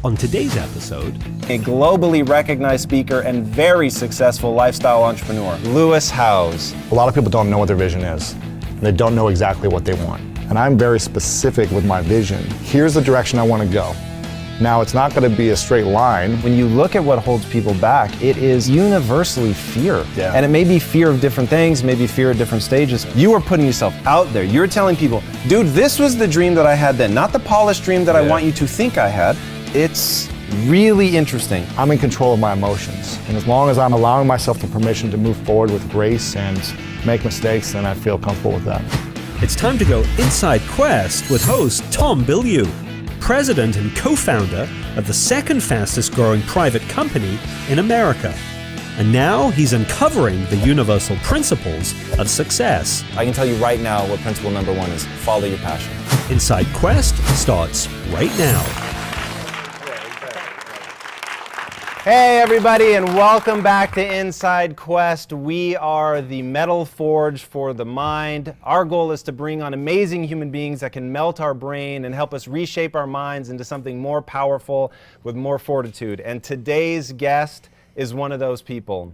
On today's episode, a globally recognized speaker and very successful lifestyle entrepreneur, Lewis Howes. A lot of people don't know what their vision is. They don't know exactly what they want. And I'm very specific with my vision. Here's the direction I want to go. Now, it's not going to be a straight line. When you look at what holds people back, it is universally fear. Yeah. And it may be fear of different things, maybe fear at different stages. You are putting yourself out there. You're telling people, dude, this was the dream that I had then, not the polished dream that I want you to think I had. It's really interesting. I'm in control of my emotions. And as long as I'm allowing myself the permission to move forward with grace and make mistakes, then I feel comfortable with that. it's time to go inside Quest with host Tom Bilyeu, president and co-founder of the second fastest growing private company in America. And now he's uncovering the universal principles of success. I can tell you right now what principle number one is: follow your passion. Inside Quest starts right now. Hey everybody, and welcome back to Inside Quest. We are the metal forge for the mind. Our goal is to bring on amazing human beings that can melt our brain and help us reshape our minds into something more powerful with more fortitude. And today's guest is one of those people.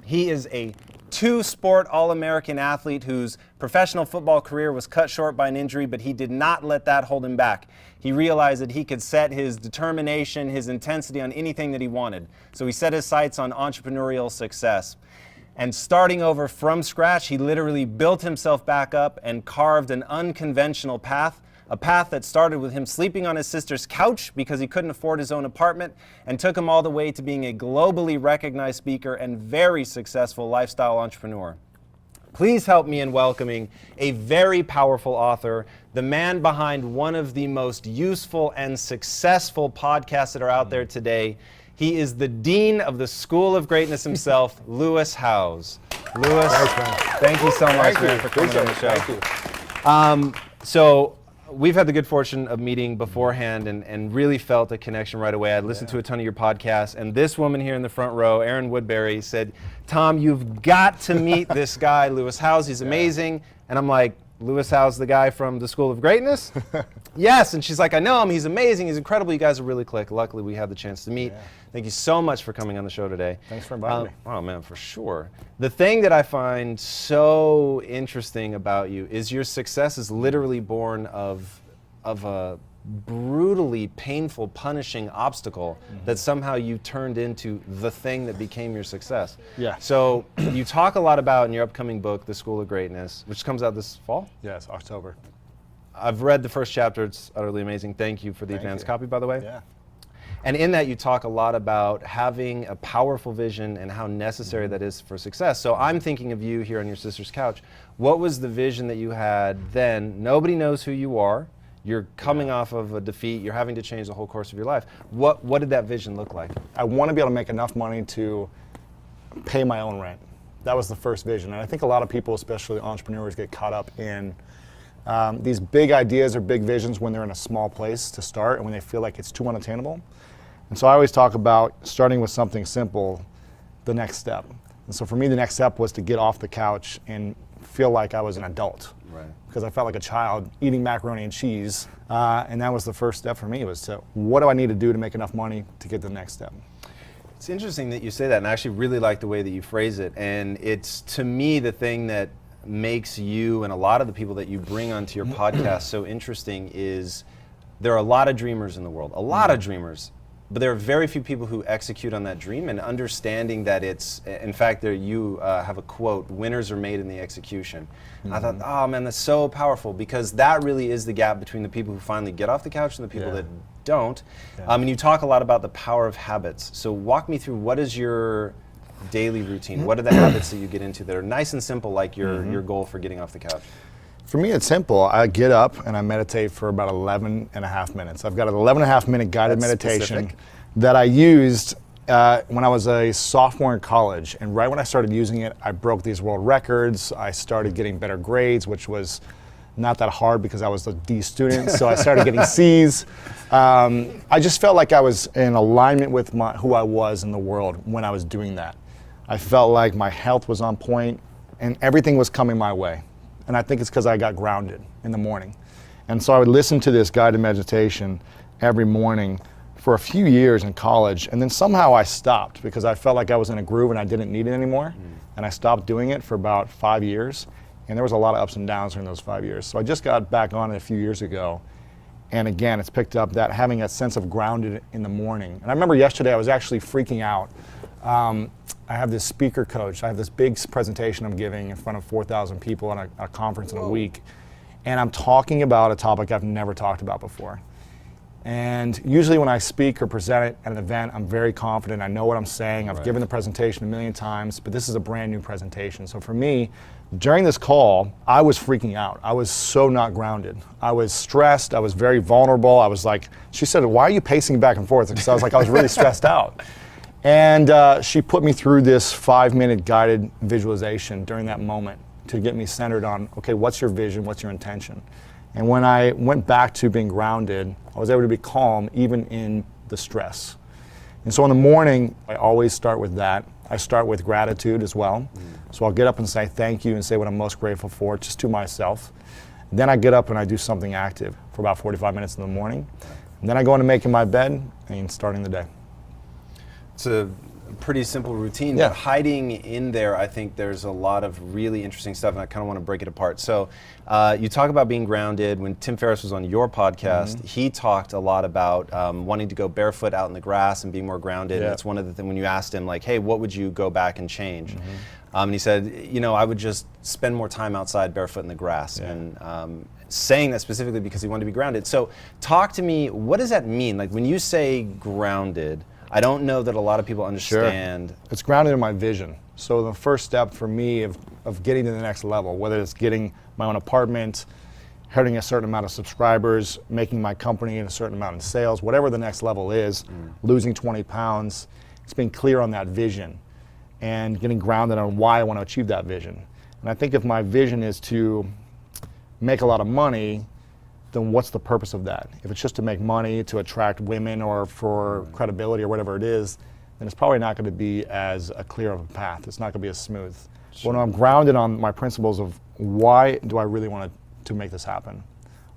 He is a two-sport All-American athlete whose professional football career was cut short by an injury, but he did not let that hold him back. He realized that he could set his determination, his intensity on anything that he wanted. So he set his sights on entrepreneurial success. And starting over from scratch, he literally built himself back up and carved an unconventional path, a path that started with him sleeping on his sister's couch because he couldn't afford his own apartment, and took him all the way to being a globally recognized speaker and very successful lifestyle entrepreneur. Please help me in welcoming a very powerful author, the man behind one of the most useful and successful podcasts that are out there today. He is the dean of the School of Greatness himself, Lewis Howes. Lewis, thank you so much, man, for coming on the show. Thank you. So we've had the good fortune of meeting beforehand and really felt a connection right away. I listened to a ton of your podcasts, and this woman here in the front row, Erin Woodbury, said, Tom, you've got to meet this guy, Lewis Howes. He's amazing. And I'm like, Lewis Howes, the guy from the School of Greatness? Yes. And she's like, I know him. He's amazing. He's incredible. You guys are really click. Luckily, we had the chance to meet. Yeah. Thank you so much for coming on the show today. Thanks for inviting me. Oh, man, for sure. The thing that I find so interesting about you is your success is literally born of a brutally painful, punishing obstacle that somehow you turned into the thing that became your success. Yeah. So you talk a lot about in your upcoming book, The School of Greatness, which comes out this fall? Yes, October. I've read the first chapter. It's utterly amazing. Thank you for the advanced copy, by the way. Yeah. And in that, you talk a lot about having a powerful vision and how necessary that is for success. So I'm thinking of you here on your sister's couch. What was the vision that you had then? Nobody knows who you are. You're coming off of a defeat. You're having to change the whole course of your life. What did that vision look like? I want to be able to make enough money to pay my own rent. That was the first vision. And I think a lot of people, especially entrepreneurs, get caught up in these big ideas or big visions when they're in a small place to start and when they feel like it's too unattainable. And so I always talk about starting with something simple, the next step. And so for me, the next step was to get off the couch and feel like I was an adult. Right. Because I felt like a child eating macaroni and cheese. And that was the first step for me, was to, what do I need to do to make enough money to get to the next step? It's interesting that you say that, and I actually really like the way that you phrase it. And it's, to me, the thing that makes you and a lot of the people that you bring onto your podcast so interesting is there are a lot of dreamers in the world, a lot of dreamers. But there are very few people who execute on that dream, and understanding that it's, in fact, there you have a quote, winners are made in the execution. I thought, oh man, that's so powerful, because that really is the gap between the people who finally get off the couch and the people that don't. And you talk a lot about the power of habits. So walk me through, what is your daily routine? What are the habits that you get into that are nice and simple, like your goal for getting off the couch? For me, it's simple. I get up and I meditate for about 11 and a half minutes. I've got an 11 and a half minute guided meditation that I used when I was a sophomore in college. And right when I started using it, I broke these world records. I started getting better grades, which was not that hard because I was a D student. So I started getting C's. I just felt like I was in alignment with who I was in the world when I was doing that. I felt like my health was on point and everything was coming my way. And I think it's because I got grounded in the morning. And so I would listen to this guided meditation every morning for a few years in college, and then somehow I stopped because I felt like I was in a groove and I didn't need it anymore. And I stopped doing it for about 5 years, and there was a lot of ups and downs during those 5 years. So I just got back on it a few years ago, and again, it's picked up that having that sense of grounded in the morning. And I remember yesterday I was actually freaking out. I have this speaker coach. I have this big presentation I'm giving in front of 4,000 people at a conference in a week, and I'm talking about a topic I've never talked about before. And usually when I speak or present it at an event, I'm very confident. I know what I'm saying. I've given the presentation a million times, but this is a brand new presentation. So for me, during this call, I was freaking out. I was so not grounded. I was stressed. I was very vulnerable. I was like, she said, "Why are you pacing back and forth?" Because I was like, I was really stressed out. And she put me through this 5-minute guided visualization during that moment to get me centered on, okay, what's your vision? What's your intention? And when I went back to being grounded, I was able to be calm even in the stress. And so in the morning, I always start with that. I start with gratitude as well. So I'll get up and say thank you and say what I'm most grateful for, just to myself. Then I get up and I do something active for about 45 minutes in the morning. And then I go into making my bed and starting the day. It's a pretty simple routine, Yeah. but hiding in there, I think there's a lot of really interesting stuff, and I kind of want to break it apart. So you talk about being grounded. When Tim Ferriss was on your podcast, he talked a lot about wanting to go barefoot out in the grass and being more grounded. Yeah. And it's one of the things when you asked him, like, hey, what would you go back and change? And he said, you know, I would just spend more time outside barefoot in the grass. Yeah. And saying that specifically because he wanted to be grounded. So talk to me, what does that mean? Like when you say grounded, I don't know that a lot of people understand. Sure. It's grounded in my vision. So the first step for me of getting to the next level, whether it's getting my own apartment, hitting a certain amount of subscribers, making my company in a certain amount in sales, whatever the next level is, losing 20 pounds, it's being clear on that vision and getting grounded on why I want to achieve that vision. And I think if my vision is to make a lot of money, then what's the purpose of that? If it's just to make money, to attract women, or for credibility, or whatever it is, then it's probably not going to be as a clear of a path. It's not going to be as smooth. Sure. When I'm grounded on my principles of why do I really want to make this happen?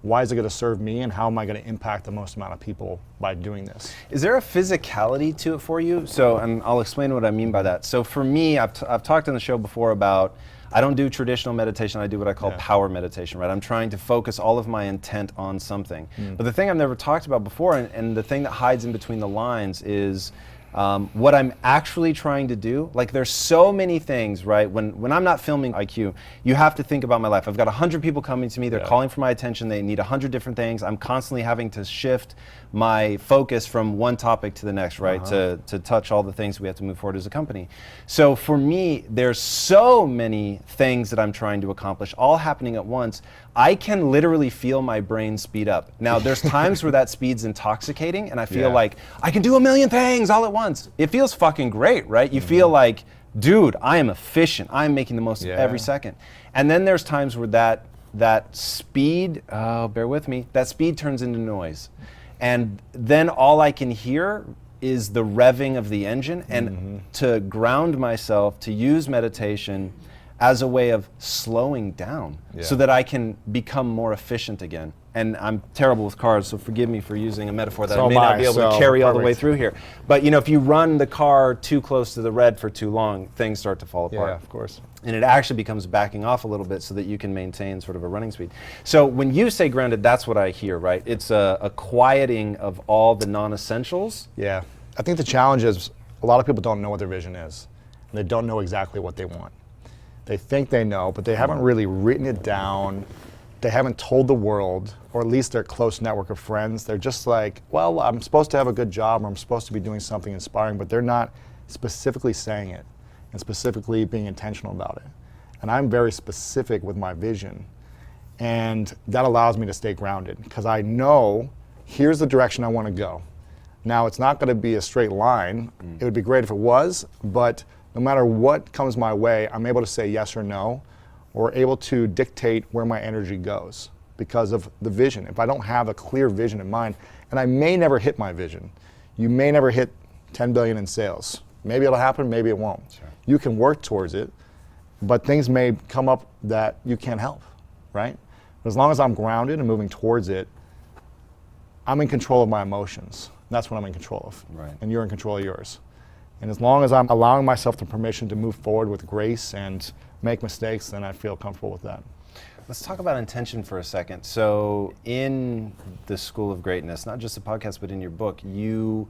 Why is it going to serve me, and how am I going to impact the most amount of people by doing this? Is there a physicality to it for you? So, and I'll explain what I mean by that. So for me, I've talked on the show before about, I don't do traditional meditation, I do what I call power meditation, right? I'm trying to focus all of my intent on something. But the thing I've never talked about before, and the thing that hides in between the lines is what I'm actually trying to do. Like there's so many things, right? When I'm not filming IQ, you have to think about my life. I've got 100 people coming to me, they're calling for my attention, they need 100 different things. I'm constantly having to shift my focus from one topic to the next, right? To touch all the things we have to move forward as a company. So for me, there's so many things that I'm trying to accomplish, all happening at once. I can literally feel my brain speed up. Now, there's times where that speed's intoxicating, and I feel like I can do a million things all at once. It feels fucking great, right? You feel like, dude, I am efficient. I am making the most of every second. And then there's times where that speed, bear with me, that speed turns into noise. And then all I can hear is the revving of the engine. And to ground myself, to use meditation as a way of slowing down so that I can become more efficient again. And I'm terrible with cars, so forgive me for using a metaphor that I may not be able to carry all the way through here. But you know, if you run the car too close to the red for too long, things start to fall apart. Yeah, of course. And it actually becomes backing off a little bit so that you can maintain sort of a running speed. So when you say grounded, that's what I hear, right? It's a quieting of all the non-essentials. Yeah. I think the challenge is a lot of people don't know what their vision is, and they don't know exactly what they want. They think they know, but they haven't really written it down. They haven't told the world, or at least their close network of friends. They're just like, well, I'm supposed to have a good job, or I'm supposed to be doing something inspiring, but they're not specifically saying it and specifically being intentional about it. And I'm very specific with my vision, and that allows me to stay grounded because I know here's the direction I want to go. Now, it's not going to be a straight line. It would be great if it was, but no matter what comes my way, I'm able to say yes or no, or able to dictate where my energy goes because of the vision. If I don't have a clear vision in mind, and I may never hit my vision. You may never hit 10 billion in sales. Maybe it'll happen, maybe it won't. Sure. You can work towards it, but things may come up that you can't help, right? But as long as I'm grounded and moving towards it, I'm in control of my emotions. that's what I'm in control of. Right. And you're in control of yours. And as long as I'm allowing myself the permission to move forward with grace and make mistakes, then I feel comfortable with that. Let's talk about intention for a second. So in the School of Greatness, not just the podcast, but in your book, you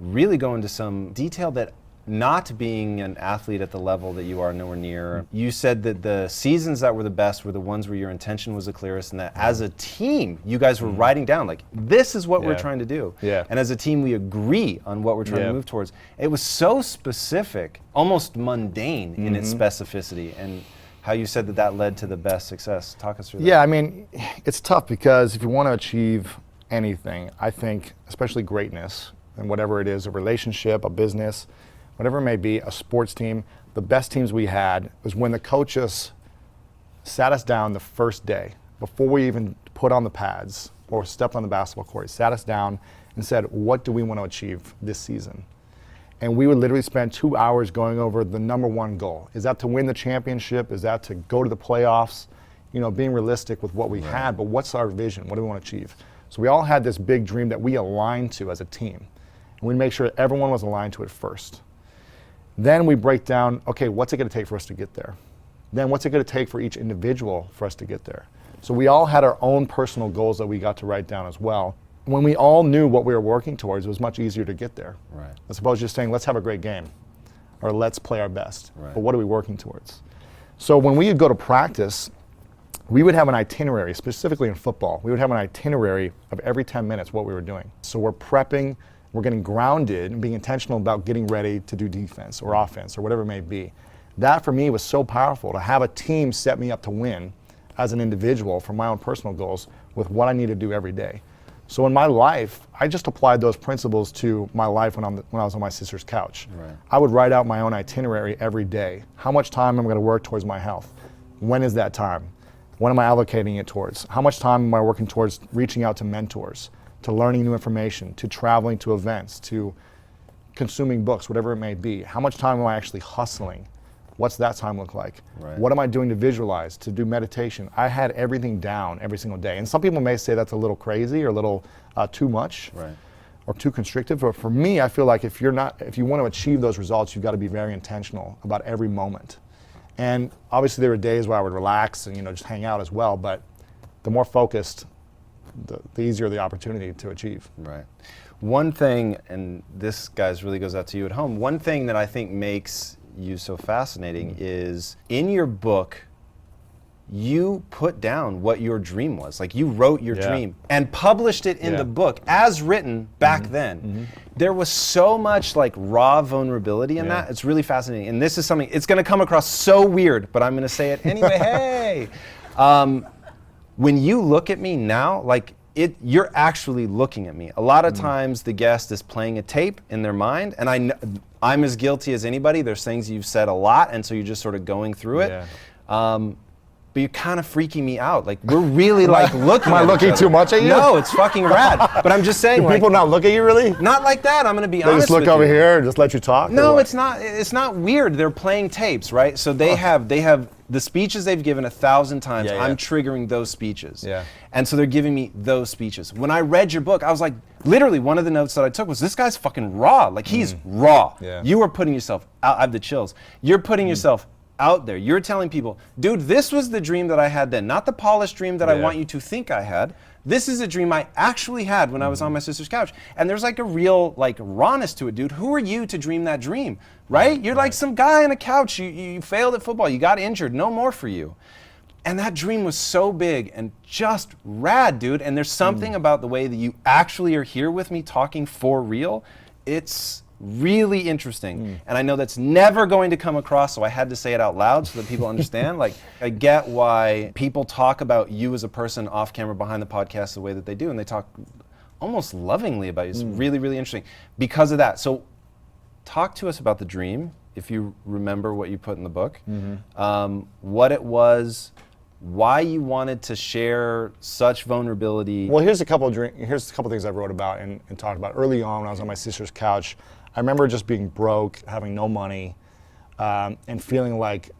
really go into some detail that not being an athlete at the level that you are nowhere near. You said that the seasons that were the best were the ones where your intention was the clearest, and that as a team, you guys were writing down, like, this is what we're trying to do. Yeah. And as a team, we agree on what we're trying to move towards. It was so specific, almost mundane in its specificity, and how you said that that led to the best success. Talk us through that. Yeah, I mean, it's tough because if you want to achieve anything, I think, especially greatness, and whatever it is, a relationship, a business, whatever it may be, a sports team, the best teams we had was when the coaches sat us down the first day, before we even put on the pads or stepped on the basketball court, sat us down and said, what do we want to achieve this season? And we would literally spend 2 hours going over the number one goal. Is that to win the championship? Is that to go to the playoffs? You know, being realistic with what we had, but what's our vision? What do we want to achieve? So we all had this big dream that we aligned to as a team. And we'd make sure everyone was aligned to it first. Then we break down, okay, what's it going to take for us to get there? Then what's it going to take for each individual for us to get there? So we all had our own personal goals that we got to write down as well. When we all knew what we were working towards, it was much easier to get there. Right. As opposed to just saying, let's have a great game, or let's play our best. Right. But what are we working towards? So when we would go to practice, we would have an itinerary, specifically in football. We would have an itinerary of every 10 minutes what we were doing. So we're prepping, we're getting grounded and being intentional about getting ready to do defense or offense or whatever it may be. That for me was so powerful, to have a team set me up to win as an individual for my own personal goals with what I need to do every day. So in my life, I just applied those principles to my life when I was on my sister's couch. Right. I would write out my own itinerary every day. How much time am I going to work towards my health? When is that time? When am I allocating it towards? How much time am I working towards reaching out to mentors, to learning new information, to traveling to events, to consuming books, whatever it may be? How much time am I actually hustling? What's that time look like? Right. What am I doing to visualize, to do meditation? I had everything down every single day. And some people may say that's a little crazy or a little too much, Right. or too constrictive. But for me, I feel like if you want to achieve those results, you've got to be very intentional about every moment. And obviously there were days where I would relax and just hang out as well, but the more focused, the easier the opportunity to achieve. Right. One thing, and this, guys, really goes out to you at home, one thing that I think makes you so fascinating is in your book, you put down what your dream was. Like, you wrote your dream and published it in the book as written back then. There was so much like raw vulnerability in that. It's really fascinating. And this is something, it's going to come across so weird, but I'm going to say it anyway. Hey, when you look at me now, like, you're actually looking at me. A lot of times the guest is playing a tape in their mind, and I'm as guilty as anybody. There's things you've said a lot, and so you're just sort of going through it. But you're kind of freaking me out. Like, we're really like looking. Am I looking too much at you? No, it's fucking rad. But I'm just saying, Do people not look at you really? Not like that. I'm going to be They honest just look with over you. here and just let you talk? No, it's not. It's not weird. They're playing tapes, right? So they have the speeches they've given 1,000 times. I'm triggering those speeches. And so they're giving me those speeches. When I read your book, I was like, literally, one of the notes that I took was, this guy's fucking raw. Like, he's raw. You are putting yourself out. I have the chills. You're putting yourself out there. You're telling people, dude, this was the dream that I had then, not the polished dream that I want you to think I had. This is a dream I actually had when I was on my sister's couch. And there's like a real like rawness to it, dude. Who are you to dream that dream, right? You're like some guy on a couch. You failed at football. You got injured. No more for you. And that dream was so big and just rad, dude. And there's something about the way that you actually are here with me talking for real. It's really interesting. And I know that's never going to come across, so I had to say it out loud so that people understand. Like, I get why people talk about you as a person off camera behind the podcast the way that they do, and they talk almost lovingly about you. It's really, really interesting because of that. So talk to us about the dream, if you remember what you put in the book, what it was, why you wanted to share such vulnerability. Well, here's a couple things I wrote about and talked about early on when I was on my sister's couch. I remember just being broke, having no money, and feeling like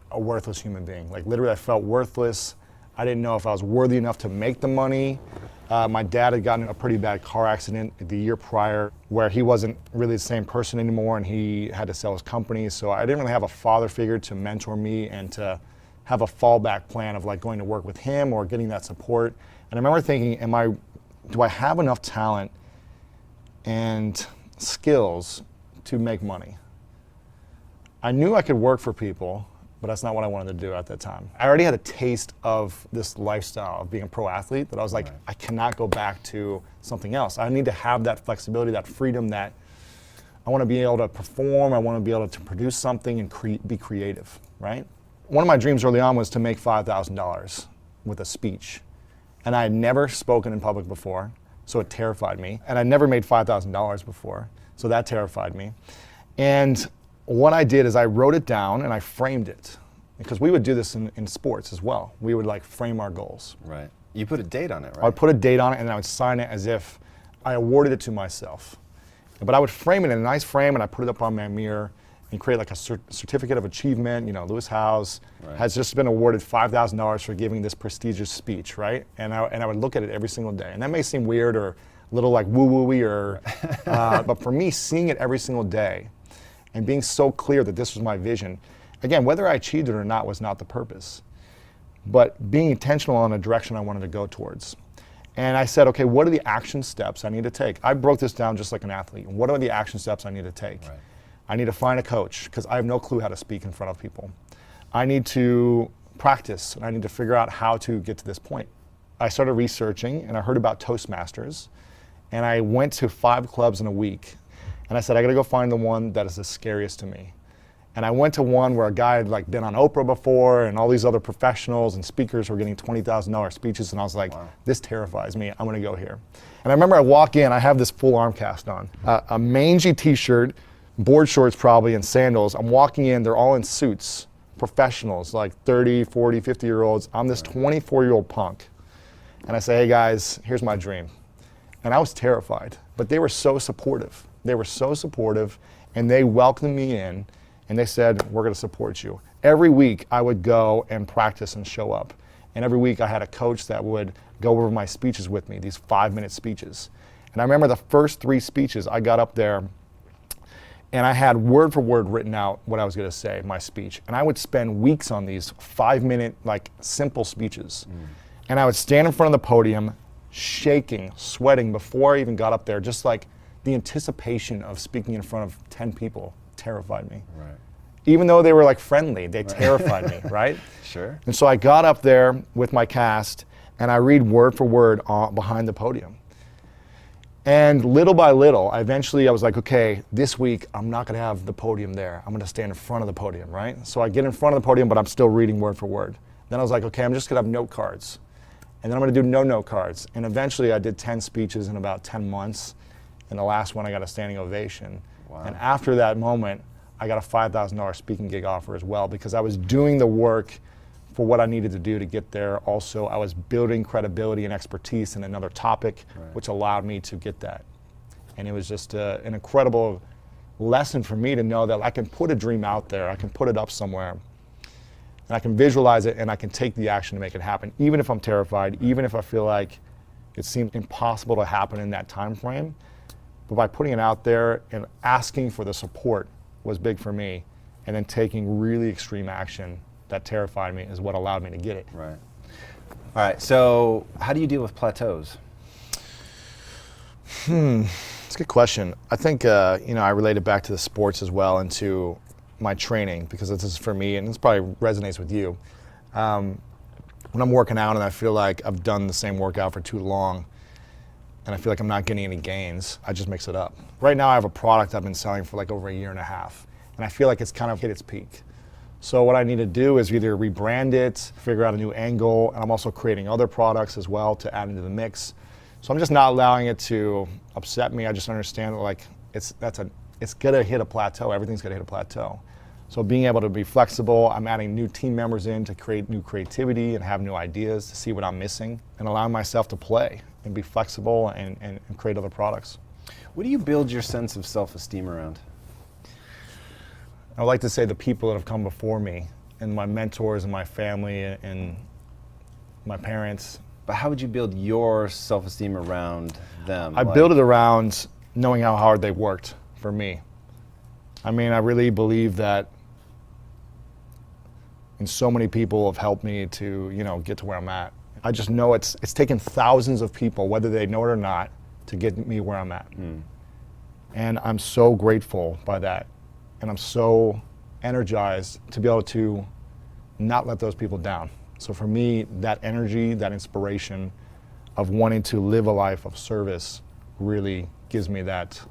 a worthless human being. Like, literally, I felt worthless. I didn't know if I was worthy enough to make the money. My dad had gotten in a pretty bad car accident the year prior where he wasn't really the same person anymore, and he had to sell his company. So I didn't really have a father figure to mentor me and to have a fallback plan of like going to work with him or getting that support. And I remember thinking, do I have enough talent and skills to make money? I knew I could work for people, but that's not what I wanted to do at that time. I already had a taste of this lifestyle of being a pro athlete that I was like, I cannot go back to something else. I need to have that flexibility, that freedom, that I want to be able to perform, I want to be able to produce something and be creative, right? One of my dreams early on was to make $5,000 with a speech. And I had never spoken in public before, so it terrified me. And I never made $5,000 before, so that terrified me. And what I did is I wrote it down and I framed it, because we would do this in sports as well. We would like frame our goals. Right. You put a date on it, right? I would put a date on it and I would sign it as if I awarded it to myself. But I would frame it in a nice frame and I put it up on my mirror and create like a certificate of achievement. You know, Lewis Howes has just been awarded $5,000 for giving this prestigious speech, right? And I would look at it every single day. And that may seem weird or a little like woo-woo-y or, but for me, seeing it every single day and being so clear that this was my vision, again, whether I achieved it or not was not the purpose, but being intentional on the direction I wanted to go towards. And I said, okay, what are the action steps I need to take? I broke this down just like an athlete. What are the action steps I need to take? Right. I need to find a coach, because I have no clue how to speak in front of people. I need to practice, and I need to figure out how to get to this point. I started researching, and I heard about Toastmasters, and I went to 5 clubs in a week. And I said, I gotta go find the one that is the scariest to me. And I went to one where a guy had like been on Oprah before and all these other professionals and speakers were getting $20,000 speeches, and I was like, this terrifies me, I'm gonna go here. And I remember I walk in, I have this full arm cast on, a mangy t-shirt, board shorts probably, and sandals. I'm walking in, they're all in suits, professionals, like 30, 40, 50-year-olds. I'm this 24-year-old punk. And I say, hey guys, here's my dream. And I was terrified, but they were so supportive. They were so supportive, and they welcomed me in, and they said, we're gonna support you. Every week I would go and practice and show up. And every week I had a coach that would go over my speeches with me, these 5-minute speeches. And I remember the first 3 speeches, I got up there and I had word for word written out what I was gonna say, my speech. And I would spend weeks on these 5-minute, like simple speeches. And I would stand in front of the podium, shaking, sweating before I even got up there, just like the anticipation of speaking in front of 10 people terrified me. Right. Even though they were like friendly, they terrified me, right? Sure. And so I got up there with my cast and I read word for word behind the podium. And little by little, I was like, okay, this week I'm not gonna have the podium there. I'm gonna stand in front of the podium, right? So I get in front of the podium, but I'm still reading word for word. Then I was like, okay, I'm just gonna have note cards. And then I'm gonna do no note cards. And eventually I did 10 speeches in about 10 months. And the last one I got a standing ovation. Wow. And after that moment, I got a $5,000 speaking gig offer as well, because I was doing the work for what I needed to do to get there. Also, I was building credibility and expertise in another topic, which allowed me to get that. And it was just an incredible lesson for me to know that I can put a dream out there, I can put it up somewhere, and I can visualize it, and I can take the action to make it happen, even if I'm terrified, even if I feel like it seems impossible to happen in that time frame. But by putting it out there and asking for the support was big for me, and then taking really extreme action that terrified me is what allowed me to get it. Right. All right, so how do you deal with plateaus? It's a good question. I think, I relate it back to the sports as well and to my training, because this is for me, and this probably resonates with you. When I'm working out and I feel like I've done the same workout for too long, and I feel like I'm not getting any gains, I just mix it up. Right now I have a product I've been selling for like over 1.5 years, and I feel like it's kind of hit its peak. So what I need to do is either rebrand it, figure out a new angle, and I'm also creating other products as well to add into the mix. So I'm just not allowing it to upset me. I just understand that like it's gonna hit a plateau. Everything's gonna hit a plateau. So being able to be flexible, I'm adding new team members in to create new creativity and have new ideas to see what I'm missing, and allowing myself to play and be flexible and create other products. What do you build your sense of self-esteem around? I would like to say the people that have come before me, and my mentors and my family, and my parents. But how would you build your self-esteem around them? I build it around knowing how hard they worked for me. I mean, I really believe that, and so many people have helped me to, get to where I'm at. I just know it's taken thousands of people, whether they know it or not, to get me where I'm at. And I'm so grateful by that. And I'm so energized to be able to not let those people down. So for me, that energy, that inspiration of wanting to live a life of service really gives me that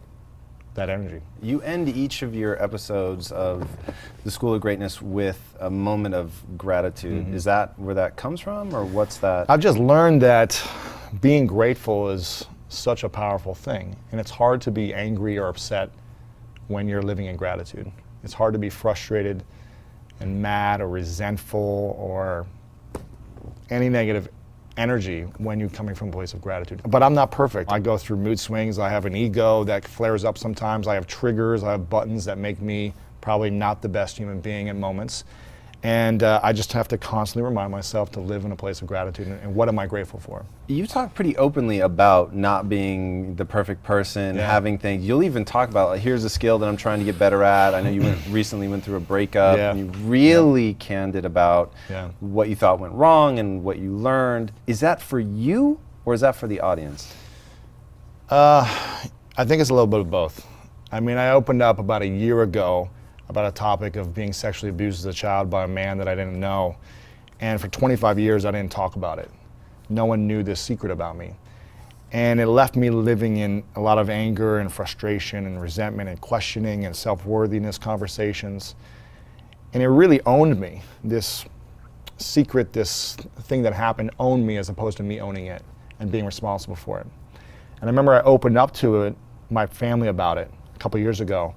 energy. You end each of your episodes of the School of Greatness with a moment of gratitude. Is that where that comes from, or what's that? I've just learned that being grateful is such a powerful thing, and it's hard to be angry or upset when you're living in gratitude. It's hard to be frustrated and mad or resentful or any negative energy when you're coming from a place of gratitude. But I'm not perfect. I go through mood swings. I have an ego that flares up sometimes. I have triggers. I have buttons that make me probably not the best human being in moments. And I just have to constantly remind myself to live in a place of gratitude and what am I grateful for. You talk pretty openly about not being the perfect person, having things. You'll even talk about, like, here's a skill that I'm trying to get better at. I know you recently went through a breakup, and you really candid about what you thought went wrong and what you learned. Is that for you, or is that for the audience? I think it's a little bit of both. I mean, I opened up about a year ago about a topic of being sexually abused as a child by a man that I didn't know. And for 25 years, I didn't talk about it. No one knew this secret about me. And it left me living in a lot of anger and frustration and resentment and questioning and self-worthiness conversations. And it really owned me. This secret, this thing that happened owned me as opposed to me owning it and being responsible for it. And I remember I opened up to it, my family, about it a couple years ago.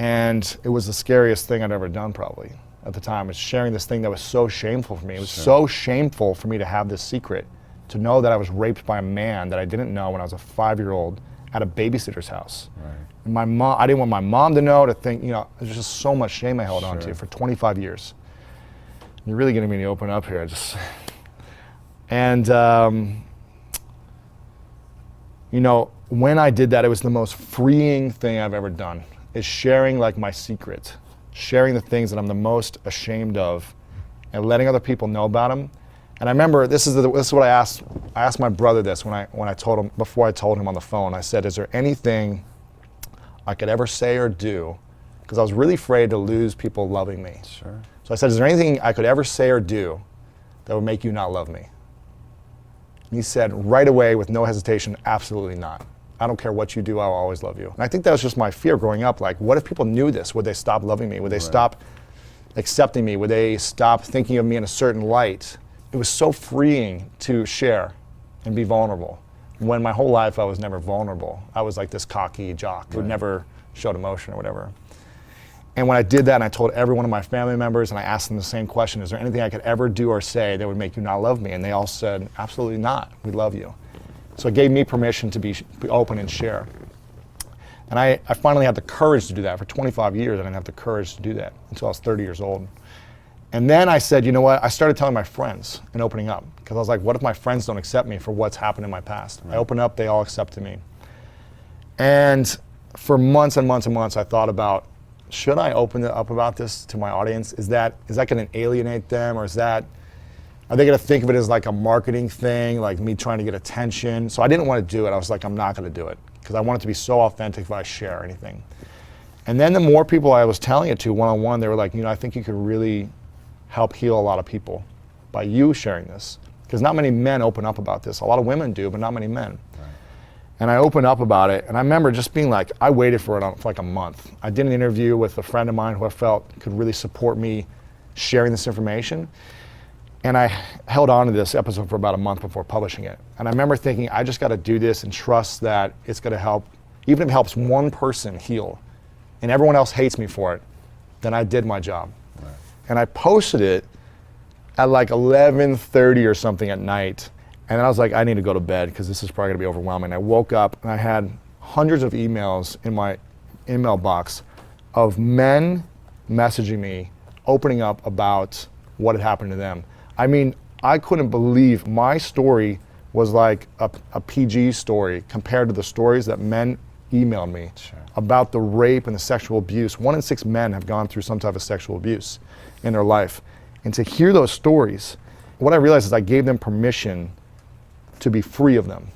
And it was the scariest thing I'd ever done, probably, at the time. It was sharing this thing that was so shameful for me. It was so shameful for me to have this secret, to know that I was raped by a man that I didn't know when I was a 5-year-old at a babysitter's house. And my mom, I didn't want my mom to know, to think, there's just so much shame I held on to for 25 years. You're really getting me to open up here. When I did that, it was the most freeing thing I've ever done. Is sharing, like, my secret, sharing the things that I'm the most ashamed of, and letting other people know about them. And I remember this is what I asked. I asked my brother this when I told him, before I told him on the phone. I said, "Is there anything I could ever say or do?" Because I was really afraid to lose people loving me. So I said, "Is there anything I could ever say or do that would make you not love me?" And he said right away, with no hesitation, "Absolutely not. I don't care what you do, I'll always love you." And I think that was just my fear growing up. Like, what if people knew this? Would they stop loving me? Would they stop accepting me? Would they stop thinking of me in a certain light? It was so freeing to share and be vulnerable. When my whole life I was never vulnerable. I was like this cocky jock who never showed emotion or whatever. And when I did that, and I told every one of my family members, and I asked them the same question, "Is there anything I could ever do or say that would make you not love me?" And they all said, "Absolutely not. We love you." So it gave me permission to be open and share. And I finally had the courage to do that. For 25 years, I didn't have the courage to do that until I was 30 years old. And then I said, you know what? I started telling my friends and opening up. Because I was like, what if my friends don't accept me for what's happened in my past? I opened up, they all accepted me. And for months and months and months, I thought about, should I open up about this to my audience? Is that going to alienate them, or are they going to think of it as like a marketing thing, like me trying to get attention? So I didn't want to do it. I was like, I'm not going to do it, because I want it to be so authentic if I share anything. And then the more people I was telling it to one-on-one, they were like, I think you could really help heal a lot of people by you sharing this. Because not many men open up about this. A lot of women do, but not many men. Right. And I opened up about it, and I remember just being like, I waited for it for like a month. I did an interview with a friend of mine who I felt could really support me sharing this information. And I held on to this episode for about a month before publishing it. And I remember thinking, I just got to do this and trust that it's going to help. Even if it helps one person heal and everyone else hates me for it, then I did my job. Right. And I posted it at like 11:30 or something at night. And then I was like, I need to go to bed because this is probably going to be overwhelming. I woke up and I had hundreds of emails in my email box of men messaging me, opening up about what had happened to them. I mean, I couldn't believe my story was like a PG story compared to the stories that men emailed me about the rape and the sexual abuse. 1 in 6 men have gone through some type of sexual abuse in their life. And to hear those stories, what I realized is I gave them permission to be free of them,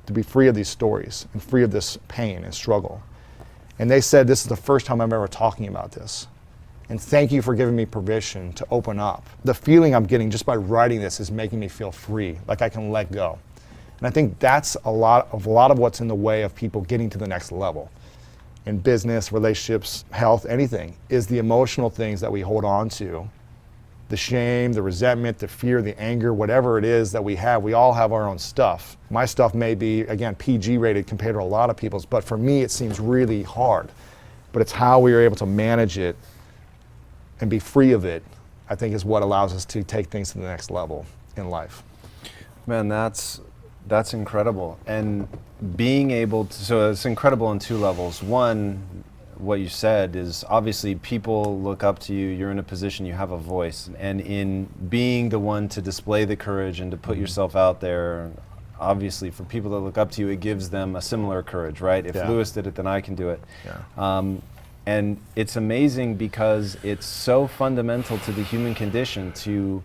to be free of these stories and free of this pain and struggle. And they said, this is the first time I'm ever talking about this. And thank you for giving me permission to open up. The feeling I'm getting just by writing this is making me feel free, like I can let go. And I think that's a lot of what's in the way of people getting to the next level. In business, relationships, health, anything, is the emotional things that we hold on to. The shame, the resentment, the fear, the anger, whatever it is that we have, we all have our own stuff. My stuff may be, again, PG rated compared to a lot of people's, but for me it seems really hard. But it's how we are able to manage it and be free of it, I think, is what allows us to take things to the next level in life. Man, that's incredible. And being able to, so it's incredible on 2 levels. One, what you said is obviously people look up to you, you're in a position, you have a voice. And in being the one to display the courage and to put yourself out there, obviously for people that look up to you, it gives them a similar courage, right? If Lewis did it, then I can do it. And it's amazing because it's so fundamental to the human condition to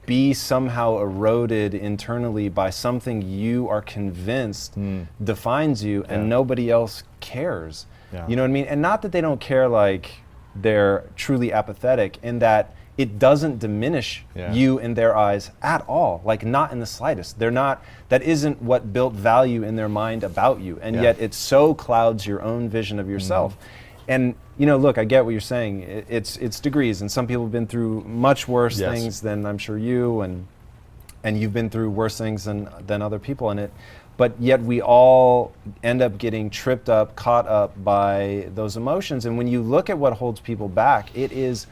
be somehow eroded internally by something you are convinced defines you and nobody else cares. You know what I mean? And not that they don't care, like they're truly apathetic, in that it doesn't diminish you in their eyes at all, like not in the slightest. They're not, that isn't what built value in their mind about you, and yet it so clouds your own vision of yourself. And you know, look, I get what you're saying. It's degrees, and some people have been through much worse things than I'm sure you, and you've been through worse things than other people in it. But yet we all end up getting tripped up, caught up by those emotions. And when you look at what holds people back, it's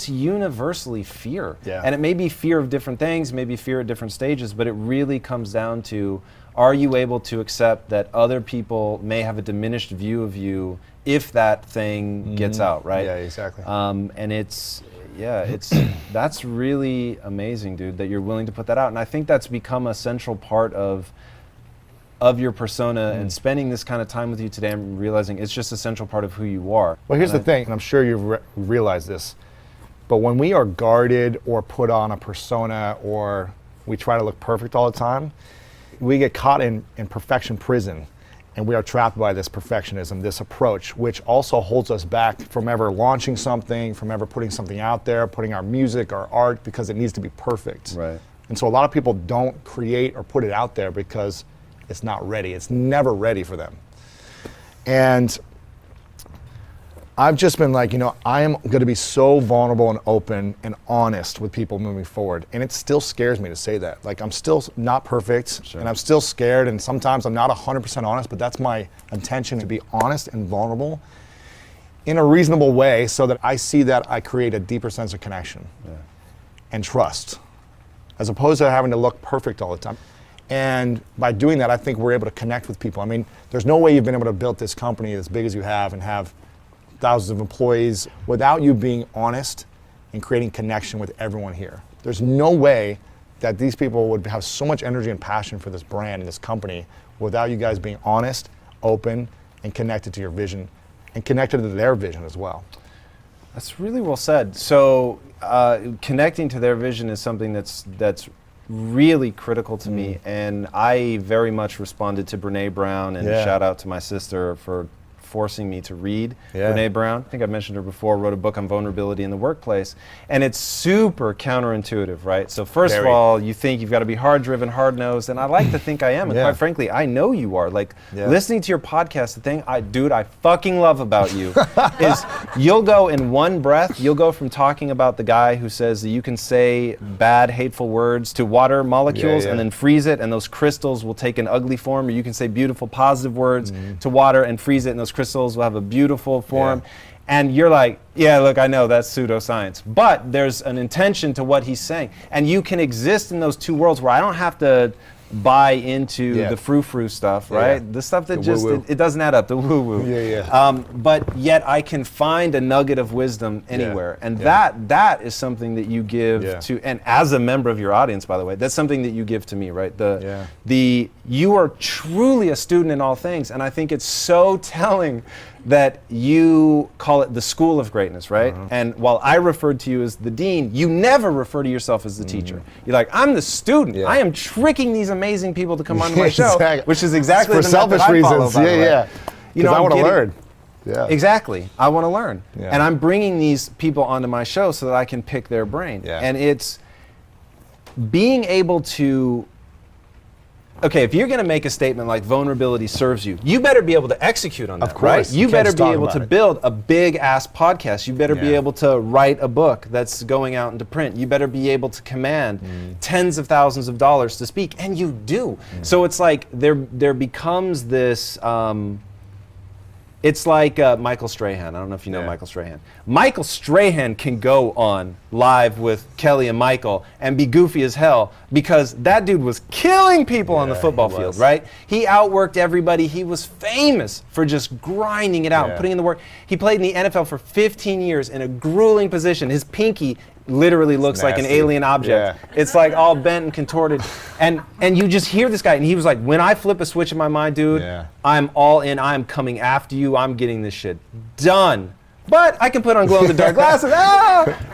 universally fear. And it may be fear of different things, maybe fear at different stages, but it really comes down to, are you able to accept that other people may have a diminished view of you if that thing gets out, right? Yeah, exactly. And that's really amazing, dude, that you're willing to put that out. And I think that's become a central part of your persona, and spending this kind of time with you today, I'm realizing it's just a central part of who you are. Well, here's the thing, and I'm sure you've realized this, but when we are guarded or put on a persona, or we try to look perfect all the time, we get caught in perfection prison, and we are trapped by this perfectionism, this approach, which also holds us back from ever launching something, from ever putting something out there, putting our music, our art, because it needs to be perfect. Right. And so a lot of people don't create or put it out there because it's not ready. It's never ready for them. And I've just been like, I am going to be so vulnerable and open and honest with people moving forward. And it still scares me to say that. Like, I'm still not perfect, and I'm still scared, and sometimes I'm not 100% honest, but that's my intention, to be honest and vulnerable in a reasonable way, so that I see that I create a deeper sense of connection and trust, as opposed to having to look perfect all the time. And by doing that, I think we're able to connect with people. I mean, there's no way you've been able to build this company as big as you have and have thousands of employees without you being honest and creating connection with everyone here. There's no way that these people would have so much energy and passion for this brand and this company without you guys being honest, open, and connected to your vision, and connected to their vision as well. That's really well said. So connecting to their vision is something that's really critical to me, and I very much responded to Brene Brown, and shout out to my sister for forcing me to read Brene Brown. I think I've mentioned her before, wrote a book on vulnerability in the workplace, and it's super counterintuitive, right? So first of all, you think you've got to be hard-driven, hard-nosed, and I like to think I am, and quite frankly, I know you are. Like, listening to your podcast, the thing I fucking love about you is you'll go in one breath, you'll go from talking about the guy who says that you can say bad, hateful words to water molecules and then freeze it, and those crystals will take an ugly form, or you can say beautiful, positive words to water and freeze it, and those crystals will have a beautiful form. And you're like, yeah, look, I know that's pseudoscience, but there's an intention to what he's saying. And you can exist in those two worlds where I don't have to buy into the frou-frou stuff, right? The stuff that it doesn't add up, the woo-woo. But yet I can find a nugget of wisdom anywhere. And that is something that you give to, and as a member of your audience, by the way, that's something that you give to me, right? You are truly a student in all things, and I think it's so telling that you call it the school of greatness, right? And while I referred to you as the dean, you never refer to yourself as the teacher. You're like, I'm the student. I am tricking these amazing people to come onto my show, which is exactly for the selfish method I follow, reasons. by the way. Because I want to learn. Exactly. I want to learn. And I'm bringing these people onto my show so that I can pick their brain. And it's being able to, okay, if you're going to make a statement like vulnerability serves you, you better be able to execute on that, right? You better be able to build a big ass podcast. You better be able to write a book that's going out into print. You better be able to command tens of thousands of dollars to speak, and you do. So it's like there becomes this, it's like Michael Strahan. I don't know if you know Michael Strahan. Michael Strahan can go on live with Kelly and Michael and be goofy as hell because that dude was killing people on the football field, right? He outworked everybody. He was famous for just grinding it out and putting in the work. He played in the NFL for 15 years in a grueling position. His pinky literally looks like an alien object. It's like all bent and contorted. And you just hear this guy, and he was like, when I flip a switch in my mind, dude, I'm all in, I'm coming after you, I'm getting this shit done. But I can put on glow-in-the-dark glasses,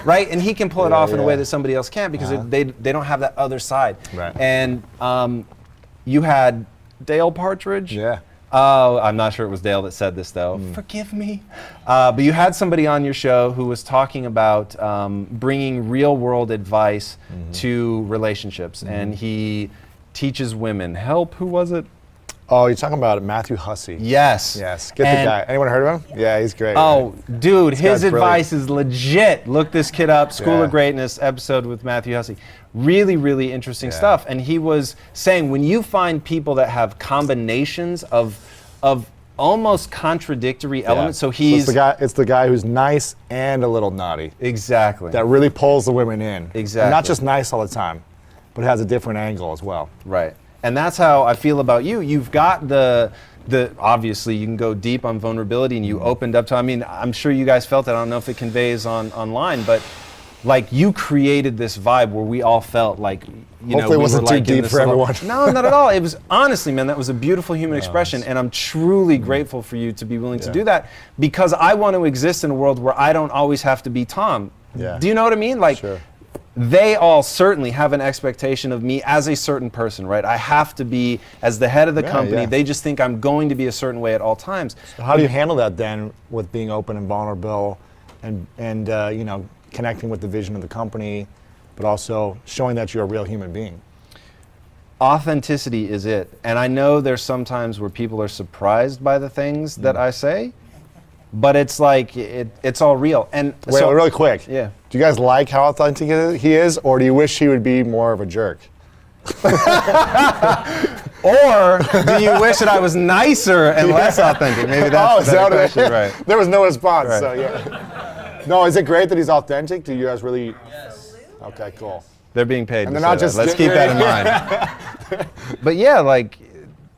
right? And he can pull it off in a way that somebody else can't because they don't have that other side. And you had Dale Partridge. Oh, I'm not sure it was Dale that said this, though. Forgive me. But you had somebody on your show who was talking about bringing real-world advice to relationships, and he teaches women. Help, who was it? Oh, you're talking about Matthew Hussey. Yes. Yes, get the guy. Anyone heard of him? Yeah, he's great. Oh, dude, his advice is legit. Look this kid up, School of Greatness episode with Matthew Hussey. Really, really interesting stuff. And he was saying when you find people that have combinations of almost contradictory elements, so he's... So it's the guy who's nice and a little naughty. Exactly. That really pulls the women in. Exactly. And not just nice all the time, but has a different angle as well. Right. And that's how I feel about you. You've got the obviously you can go deep on vulnerability, and you opened up to, I mean, I'm sure you guys felt it. I don't know if it conveys online, but like you created this vibe where we all felt like, you Hopefully it wasn't too deep for everyone. No, not at all. It was, honestly, man, that was a beautiful human expression, and I'm truly grateful for you to be willing to do that, because I want to exist in a world where I don't always have to be Tom. Do you know what I mean? Like, they all certainly have an expectation of me as a certain person, right? I have to be, as the head of the company, they just think I'm going to be a certain way at all times. So how do you handle that then with being open and vulnerable and you know, connecting with the vision of the company, but also showing that you're a real human being? Authenticity is it. And I know there's some times where people are surprised by the things that I say, but it's like, it's all real. And wait, so, really quick. Yeah. Do you guys like how authentic he is, or do you wish he would be more of a jerk? Or do you wish that I was nicer and less authentic? Maybe that's the better question, right? There was no response, so No, is it great that he's authentic? Do you guys really? Yes. Okay, cool. They're being paid. And they're not just. Let's keep that in mind. But yeah, like,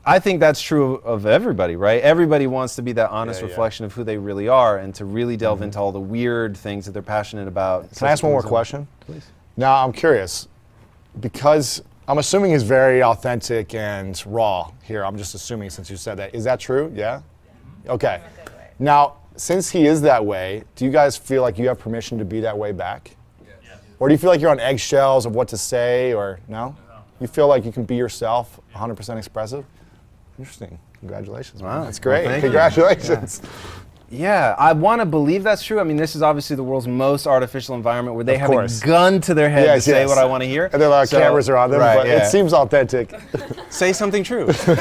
I think that's true of everybody, right? Everybody wants to be that honest reflection of who they really are, and to really delve into all the weird things that they're passionate about. Can I ask one more question? Please. Now, I'm curious, because I'm assuming he's very authentic and raw here. I'm just assuming since you said that. Is that true? Yeah? Okay. Now, since he is that way, do you guys feel like you have permission to be that way back? Yes. Or do you feel like you're on eggshells of what to say, or no? You feel like you can be yourself, 100% expressive? Interesting. Congratulations. Wow. That's great. Well, Congratulations. Yeah, I want to believe that's true. I mean, this is obviously the world's most artificial environment where they have a gun to their head to say what I want to hear. And there are a lot of cameras are on them, but it seems authentic. Say something true. So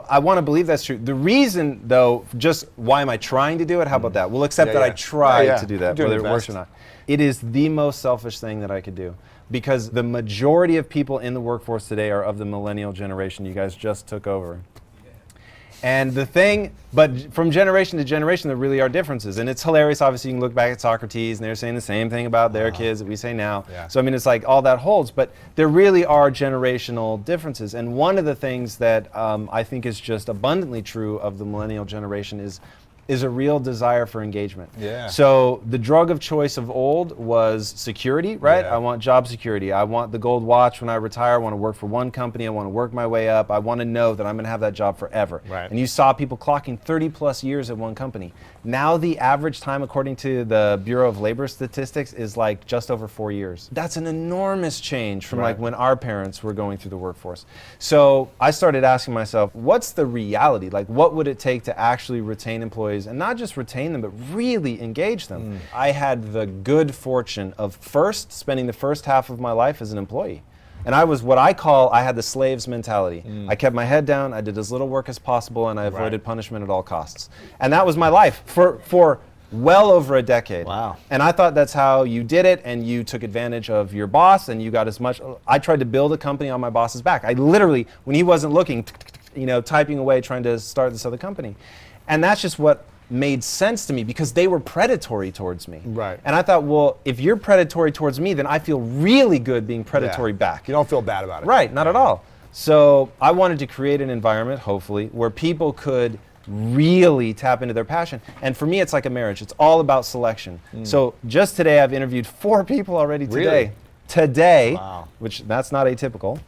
I want to believe that's true. The reason, though, just why am I trying to do it? How about that? We'll accept that I tried to do that, whether it works or not. It is the most selfish thing that I could do, because the majority of people in the workforce today are of the millennial generation. You guys just took over. And the thing, but from generation to generation, there really are differences. And it's hilarious. Obviously, you can look back at Socrates, and they're saying the same thing about their kids that we say now. Yeah. So, I mean, it's like all that holds. But there really are generational differences. And one of the things that I think is just abundantly true of the millennial generation is a real desire for engagement. Yeah. So the drug of choice of old was security, right? Yeah. I want job security. I want the gold watch when I retire. I want to work for one company. I want to work my way up. I want to know that I'm going to have that job forever. Right. And you saw people clocking 30 plus years at one company. Now the average time, according to the Bureau of Labor Statistics, is like just over 4 years. That's an enormous change from like when our parents were going through the workforce. So I started asking myself, what's the reality? Like, what would it take to actually retain employees? And not just retain them, but really engage them. I had the good fortune of spending the first half of my life as an employee. And I was what I had the slave's mentality. I kept my head down, I did as little work as possible, and I avoided punishment at all costs. And that was my life for well over a decade. Wow. And I thought that's how you did it, and you took advantage of your boss, and you got as much. I tried to build a company on my boss's back. I literally, when he wasn't looking, typing away, trying to start this other company. And that's just what made sense to me, because they were predatory towards me. Right. And I thought, well, if you're predatory towards me, then I feel really good being predatory back. You don't feel bad about it. Right, not at all. So I wanted to create an environment, hopefully, where people could really tap into their passion. And for me, it's like a marriage. It's all about selection. So just today, I've interviewed 4 people already today. Really? Today, Wow. which that's not atypical.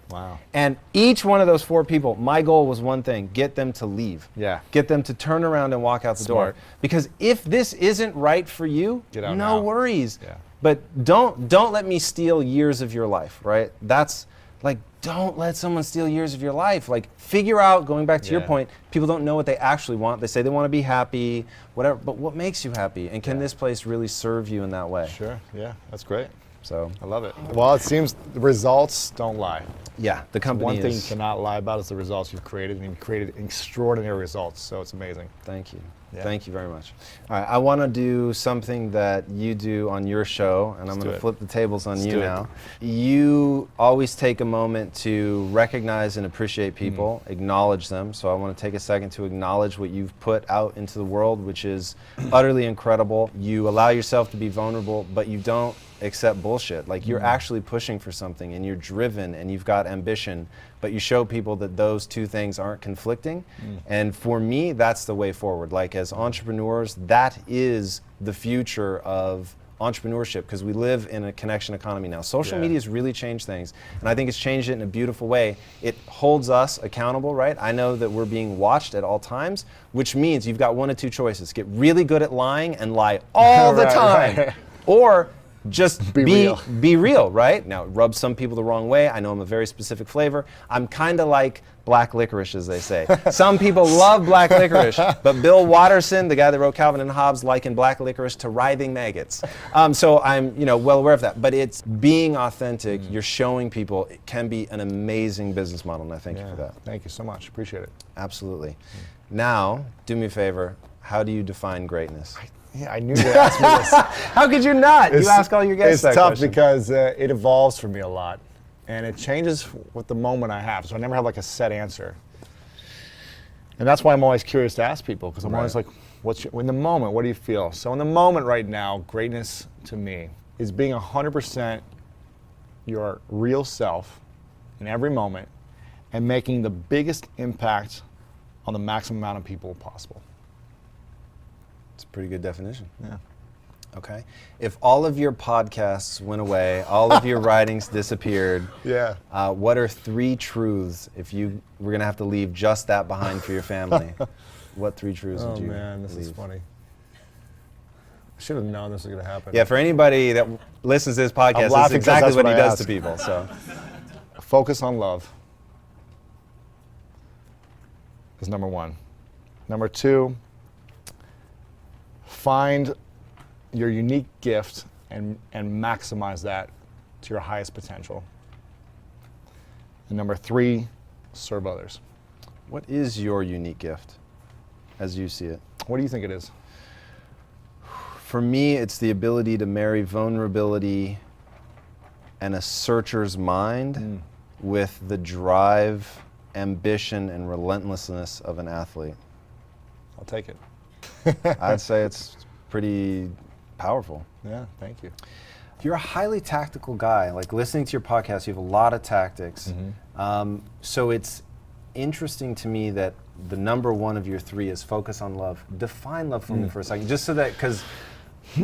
Wow. And each one of those 4 people, my goal was one thing: get them to leave. Yeah. Get them to turn around and walk out the door. Smart. Because if this isn't right for you, Get out no now. worries. Yeah. But don't let me steal years of your life, right? That's like, don't let someone steal years of your life. Like, figure out, going back to your point, people don't know what they actually want. They say they want to be happy, whatever, but what makes you happy? And can this place really serve you in that way? Sure. Yeah. That's great. So I love it. Well, it seems the results don't lie. yeah, the company One thing you is. cannot lie about is the results you've created, and you've created extraordinary results. So it's amazing. Thank you. Yeah. Thank you very much. All right, I want to do something that you do on your show, and I'm going to flip the tables on you do it. now. You always take a moment to recognize and appreciate people, acknowledge them. So I want to take a second to acknowledge what you've put out into the world, which is utterly incredible. You allow yourself to be vulnerable, but you don't accept bullshit. Like, you're actually pushing for something, and you're driven, and you've got ambition, but you show people that those two things aren't conflicting. And for me, that's the way forward. Like, as entrepreneurs, that is the future of entrepreneurship, because we live in a connection economy now. Social media has really changed things, and I think it's changed it in a beautiful way. It holds us accountable, right? I know that we're being watched at all times, which means you've got one of two choices: get really good at lying and lie all the time, or just be real, right? Now, it rubs some people the wrong way. I know I'm a very specific flavor. I'm kind of like black licorice, as they say. Some people love black licorice, but Bill Watterson, the guy that wrote Calvin and Hobbes, likened black licorice to writhing maggots. So I'm, well aware of that. But it's being authentic. You're showing people it can be an amazing business model, and I thank you for that. Thank you so much. Appreciate it. Absolutely. Now, do me a favor. How do you define greatness? Yeah, I knew you'd ask me this. How could you not? You ask all your guests that It's tough question. because it evolves for me a lot, and it changes with the moment I have. So I never have like a set answer, and that's why I'm always curious to ask people, because I'm always like, in the moment, what do you feel? So in the moment right now, greatness to me is being 100% your real self in every moment, and making the biggest impact on the maximum amount of people possible. It's a pretty good definition. Yeah. Okay. If all of your podcasts went away, all of your writings disappeared, what are 3 truths if you were going to have to leave just that behind for your family? What 3 truths would you Oh man, this is leave? funny. I should have known this was going to happen. Yeah, for anybody that listens to this podcast, that's exactly what he does to people. So, Focus on love is number 1. Number 2, find your unique gift and maximize that to your highest potential. And number 3, serve others. what is your unique gift as you see it? What do you think it is? For me, it's the ability to marry vulnerability and a searcher's mind with the drive ambition and relentlessness of an athlete? I'll take it. I'd say it's pretty powerful. Yeah, thank you. You're a highly tactical guy. Like, listening to your podcast, you have a lot of tactics. So it's interesting to me that the number one of your three is focus on love. Define love for me for a second, just so that, because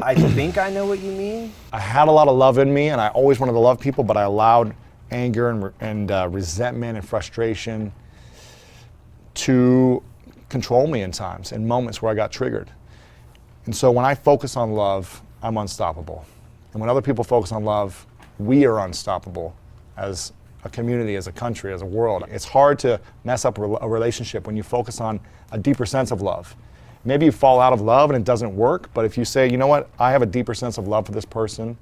I think I know what you mean. I had a lot of love in me, and I always wanted to love people, but I allowed anger and resentment and frustration to control me in times, in moments where I got triggered. And so when I focus on love, I'm unstoppable. And when other people focus on love, we are unstoppable as a community, as a country, as a world. It's hard to mess up a relationship when you focus on a deeper sense of love. Maybe you fall out of love and it doesn't work, but if you say, you know what, I have a deeper sense of love for this person,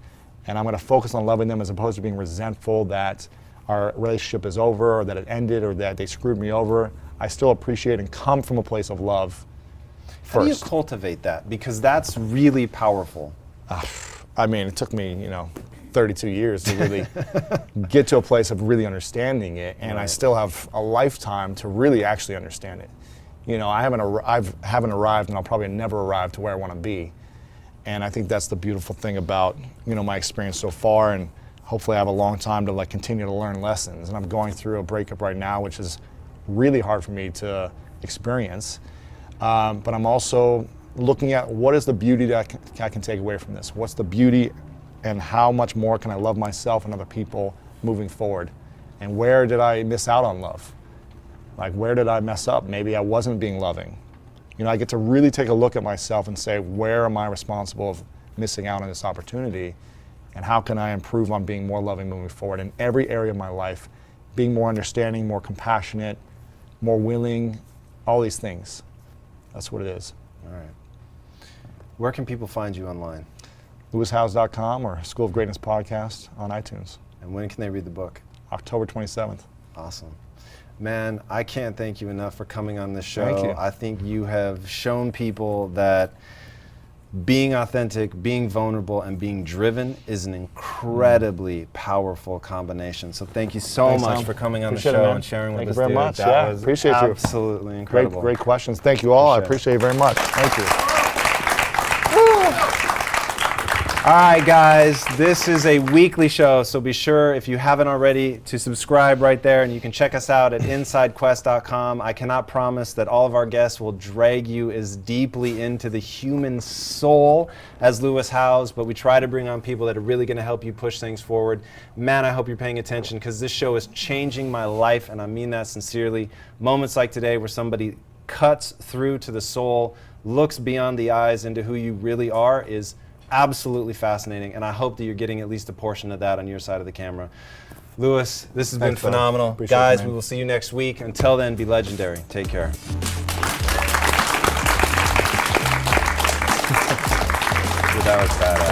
and I'm going to focus on loving them as opposed to being resentful that our relationship is over, or that it ended, or that they screwed me over, I still appreciate and come from a place of love first. How do you cultivate that? Because that's really powerful. I mean, it took me, 32 years to really get to a place of really understanding it, and I still have a lifetime to really actually understand it. I haven't arrived, and I'll probably never arrive to where I want to be. And I think that's the beautiful thing about, my experience so far, and hopefully I have a long time to continue to learn lessons. And I'm going through a breakup right now, which is really hard for me to experience. But I'm also looking at what is the beauty that I can take away from this? What's the beauty, and how much more can I love myself and other people moving forward? And where did I miss out on love? Where did I mess up? Maybe I wasn't being loving. I get to really take a look at myself and say, where am I responsible of missing out on this opportunity? And how can I improve on being more loving moving forward in every area of my life? Being more understanding, more compassionate, more willing, all these things. That's what it is. All right. Where can people find you online? LewisHowes.com or School of Greatness Podcast on iTunes. And when can they read the book? October 27th. Awesome. Man, I can't thank you enough for coming on this show. Thank you. I think you have shown people that being authentic, being vulnerable, and being driven is an incredibly powerful combination. So thank you so Thanks, much Tom. for coming on Appreciate the it, show man. and sharing Thank with you us. very much. That Yeah, was appreciate you. absolutely incredible. Great questions. Thank you all. I appreciate it very much. Thank you. All right, guys, this is a weekly show, so be sure, if you haven't already, to subscribe right there, and you can check us out at InsideQuest.com. I cannot promise that all of our guests will drag you as deeply into the human soul as Lewis Howes, but we try to bring on people that are really going to help you push things forward. Man, I hope you're paying attention, because this show is changing my life, and I mean that sincerely. Moments like today where somebody cuts through to the soul, looks beyond the eyes into who you really are, is absolutely fascinating, and I hope that you're getting at least a portion of that on your side of the camera. Lewis, this has been phenomenal. Guys, we will see you next week. Until then, be legendary. Take care. Dude, that was badass.